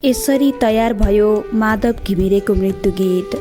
यसरी तयार भयो माधव घिमिरेको मृत्यु गीत।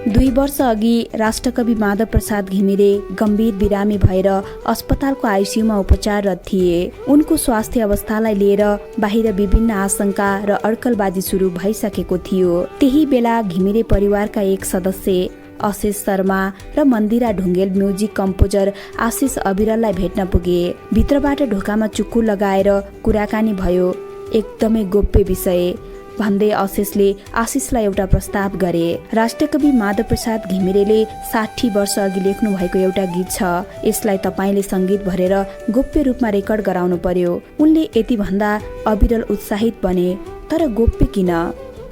दुई वर्ष अघि राष्ट्रकवि माधव प्रसाद घिमिरे गम्भीर बिरामी भएर अस्पतालको आइसियुमा उपचाररत थिए। उनको स्वास्थ्य अवस्थालाई लिएर बाहिर विभिन्न आशंका र अड्कलबाजी सुरु भइसकेको थियो। त्यही बेला घिमिरे परिवारका एक सदस्य अशेष शर्मा र मन्दिरा ढुङ्गेल म्युजिक कम्पोजर आशिष अविरललाई भेट्न पुगे। भित्रबाट ढोकामा चुक्कु लगाएर कुराकानी भयो। एकदमै गोप्य विषय भन्दै अशेषले आशिषलाई एउटा प्रस्ताव गरे। राष्ट्रकवि माधव प्रसाद घिमिरेले 60 वर्ष अघि लेख्नु भएको एउटा गीत छ। यसलाई तपाईले संगीत भरेर गोप्य रूपमा रेकर्ड गराउनु पर्यो। उनले यति भन्दा अविरल उत्साहित बने। तर गोप्य किन?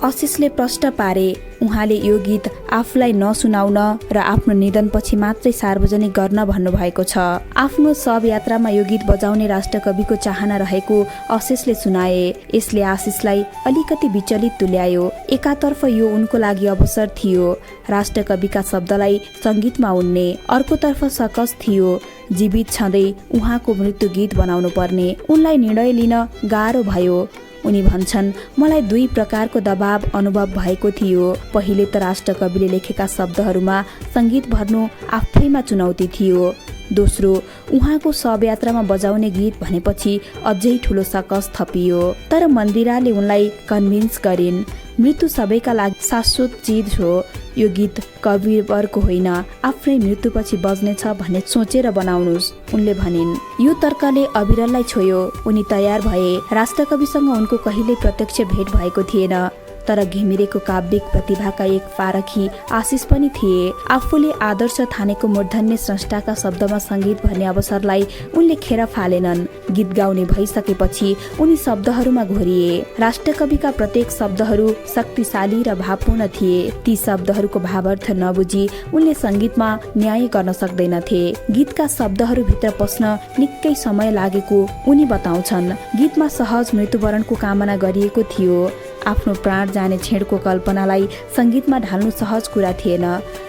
आशिषले प्रश्न पारे। उहाँले यो गीत आफूलाई नसुनाउन र आफ्नो निधनपछि मात्रै सार्वजनिक गर्न भन्नुभएको छ। आफ्नो शव यात्रामा यो गीत बजाउने राष्ट्रकविको चाहना रहेको आशिषले सुनाए। यसले आशिषलाई अलिकति विचलित तुल्यायो। एकातर्फ यो उनको लागि अवसर थियो राष्ट्रकविका शब्दलाई संगीतमा उन्ने, अर्कोतर्फ सकस थियो जीवित छँदै उहाँको मृत्यु गीत बनाउनु पर्ने। उनलाई निर्णय लिन गाह्रो भयो। उनी भन्छन्, मलाई दुई प्रकारको दबाव अनुभव भएको थियो। पहिले त राष्ट्रकविले लेखेका शब्दहरूमा संगीत भर्नु आफैमा चुनौती थियो। दोस्रो, उहाँको शवयात्रामा बजाउने गीत भनेपछि अझै ठुलो सकस थपियो। तर मन्दिराले उनलाई कन्भिन्स गरिन्। मृत्यु सबैका लागि शाश्वत चिज हो। यो गीत कविवरको होइन, आफ्नै मृत्युपछि बज्नेछ भन्ने सोचेर बनाउनुस्, उनले भनिन्। यो तर्कले अविरललाई छोयो। उनी तयार भए। राष्ट्रकविसँग उनको कहिल्यै प्रत्यक्ष भेट भएको थिएन। तर घिमिरेको काव्यिक प्रतिभाका एक पारखी आशिष पनि थिए। आफूले आदर्श ठानेको मूर्धन्य स्रष्टाका शब्दमा संगीत भन्ने अवसरलाई उनले खेर फालेनन्। गीत गाउने भइसकेपछि उनी शब्दहरूमा घोरिए। राष्ट्रकविका प्रत्येक शब्दहरू शक्तिशाली र भावपूर्ण थिए। ती शब्दहरूको भावार्थ नबुझी उनले संगीतमा न्याय गर्न सक्दैनथे। गीतका शब्दहरूभित्र पस्न निकै समय लागेको उनी बताउँछन्। गीतमा सहज मृत्युवरणको कामना गरिएको थियो। आफ्नो प्राण जाने छेडको कल्पनालाई संगीतमा ढाल्नु सहज कुरा थिएन।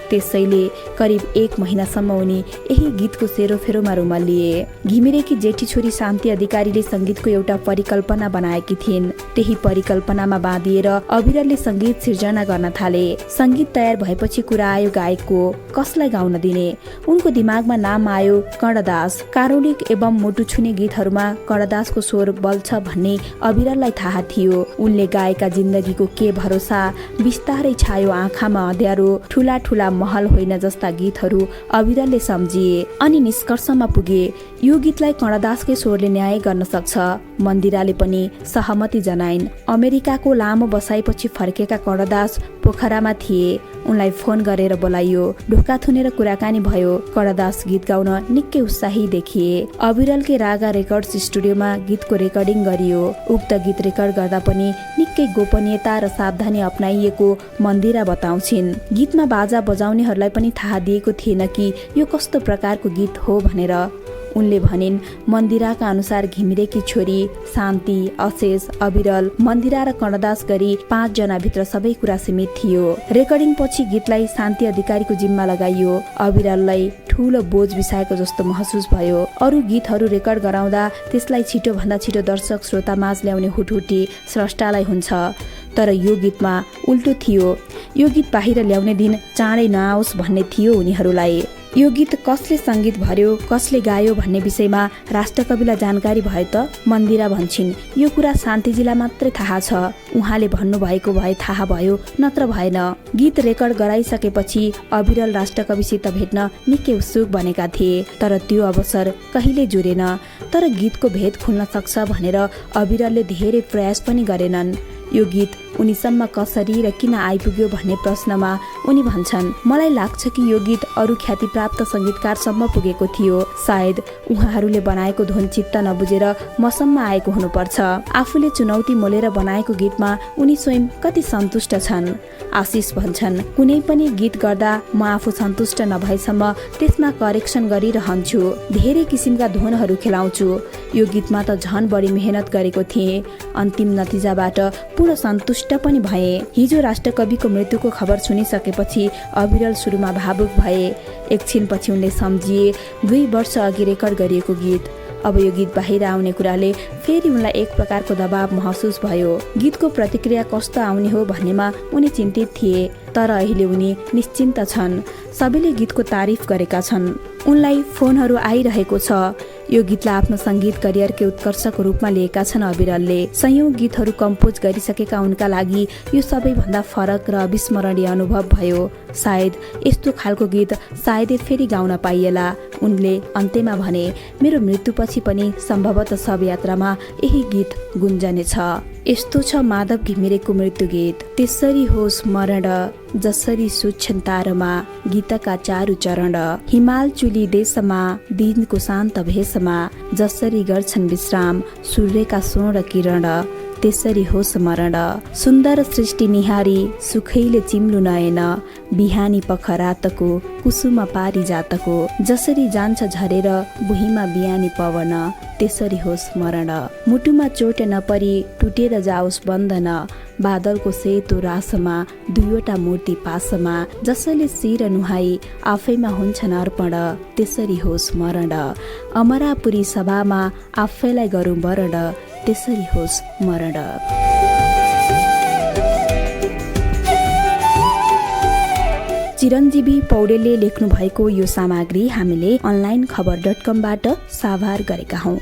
त्यसैले करिब 1 महिनासम्म उनी यही गीतको सेरोफेरोमा रुमल्लिए। घिमिरेकी जेठी छोरी शान्ति अधिकारीले संगीतको एउटा परिकल्पना बनाएकी थिइन्। त्यही परिकल्पनामा बाँधिएर अविरलले संगीत सिर्जना गर्न थाले। संगीत तयार भएपछि कुरा आयो गायकको। कसलाई गाउन दिने? उनको दिमागमा नाम आयो कर्णदास। कारुणिक एवं मुटु छुने गीतहरूमा कर्णदासको स्वर बल्छ भन्ने अविरललाई थाहा थियो। उनले गाएका जिन्दगीको के भरोसा, बिस्तारै छायो आँखामा अँध्यारो, ठुला ठुला महल होइन जस्ता गीतहरू अविरलले सम्झिए। अनि निष्कर्षमा पुगे यो गीतलाई कर्णदासकै स्वरले न्याय गर्न सक्छ। मन्दिराले पनि सहमति जनाइन्। अमेरिकाको लामो बसाइपछि फर्केका कर्णदास पोखरामा थिए। उनलाई फोन गरेर बोलाइयो। ढोका थुनेर कुराकानी भयो। कर्णदास गीत गाउन निकै उत्साही देखिए। अविरलकै रागा रेकर्ड्स स्टुडियोमा गीतको रेकर्डिङ गरियो। उक्त गीत रेकर्ड गर्दा पनि निकै गोपनीयता र सावधानी अपनाइएको मन्दिरा बताउँछिन्। गीतमा बाजा बजाउनेहरूलाई पनि थाहा दिएको थिएन कि यो कस्तो प्रकारको गीत हो भनेर। उनले भनिन्, मन्दिराका अनुसार घिमिरेकी छोरी शान्ति, अशेष, अविरल, मन्दिरा र कर्णदास गरी 5 जना भित्र सबै कुरा सीमित थियो। रेकर्डिङ पछि गीतलाई शान्ति अधिकारीको जिम्मा लगाइयो। अविरललाई ठूलो बोझ बिसाएको जस्तो महसुस भयो। अरू गीतहरू रेकर्ड गराउँदा त्यसलाई छिटो भन्दा छिटो दर्शक श्रोता माझ ल्याउने हुटहुटी स्रष्टालाई हुन्छ। तर यो गीतमा उल्टो थियो। यो गीत बाहिर ल्याउने दिन चाँडै नआओस् भन्ने थियो उनीहरूलाई। यो गीत कसले संगीत भर्यो, कसले गायो भन्ने विषयमा राष्ट्रकविलाई जानकारी भयो त? मन्दिरा भन्छिन्, यो कुरा शान्तिजीलाई मात्रै थाहा छ। उहाँले भन्नुभएको भए थाहा भयो, नत्र भएन। गीत रेकर्ड गराइसकेपछि अविरल राष्ट्रकविसित भेट्न निकै उत्सुक बनेका थिए। तर त्यो अवसर कहिले जुरेन। तर गीतको भेद खुल्न सक्छ भनेर अविरलले धेरै प्रयास पनि गरेनन्। यो गीत उनीसम्म कसरी र किन आइपुग्यो भन्ने प्रश्नमा उनी भन्छन्, मलाई लाग्छ कि यो गीत अरू ख्यातिप्राप्त संगीतकारसम्म पुगेको थियो। सायद उहाँहरूले बनाएको धुन चित्त नबुझेर मसम्म आएको हुनुपर्छ। आफूले चुनौती मोलेर बनाएको गीतमा उनी स्वयं कति सन्तुष्ट छन्। आशिष भन्छन्, कुनै पनि गीत गर्दा म आफू सन्तुष्ट नभएसम्म त्यसमा करेक्सन गरिरहन्छु। धेरै किसिमका धुनहरू खेलाउँछु। यो गीतमा त झन बढी मेहनत गरेको थिएँ। अन्तिम नतिजाबाट पूर्ण सन्तुष्ट पनि भए। हिजो राष्ट्रकविको मृत्युको खबर सुनिसकेपछि अविरल सुरुमा भावुक भए। एकछिनपछि उनले सम्झिए 2 वर्ष अघि रेकर्ड गरिएको गीत। अब यो गीत बाहिर आउने कुराले फेरि उनलाई एक प्रकारको दबाव महसुस भयो। गीतको प्रतिक्रिया कस्तो आउने हो भन्नेमा उनी चिन्तित थिए, तर अहिले उनी निश्चिन्त छन्। सबैले गीतको तारिफ गरेका छन्। उनलाई फोनहरू आइरहेको छ। यो गीतलाई आफ्नो सङ्गीत करियरकै उत्कर्षको रूपमा लिएका छन् अविरलले। सयौं गीतहरू कम्पोज गरिसकेका उनका लागि यो सबैभन्दा फरक र अविस्मरणीय अनुभव भयो। सायद यस्तो खालको गीत सायदै फेरि गाउन पाइएला। उनले अन्त्यमा भने, मेरो मृत्युपछि पनि सम्भवतः शव यात्रामा यही गीत गुन्जनेछ। यस्तो छ माधव घिमिरेको मृत्यु गीत। त्यसरी होस् मरण जसरी सुत्छन् तारमा, गीतका चारु चरण, हिमाल चुली देशमा दिनको शान्त भेषमा, जसरी गर्छन् विश्राम सूर्यका स्वर्ण किरण, त्यसरी होस् मरण। सुन्दर सृष्टि निहारी सुखैले चिम्लु नयन, बिहानी पख रातको कुसुम पारिजातको, जसरी जान्छ झरेर बुहीमा बिहानी पवन, त्यसरी होस् मरण। मुटुमा चोट नपरी टुटेर जाओस् बन्धन, बादलको सेतो रासमा दुईवटा मूर्ति पासमा, जसले शिर नुहाई आफैमा हुन्छन् अर्पण, त्यसरी होस् मरण। अमरापुरी सभामा आफैलाई गरौँ वरण, त्यसरी होस् मरण। चिरञ्जीवी पौडेलले लेख्नु भएको यो सामग्री हामीले onlinekhabar.com बाट साभार गरेका हौं।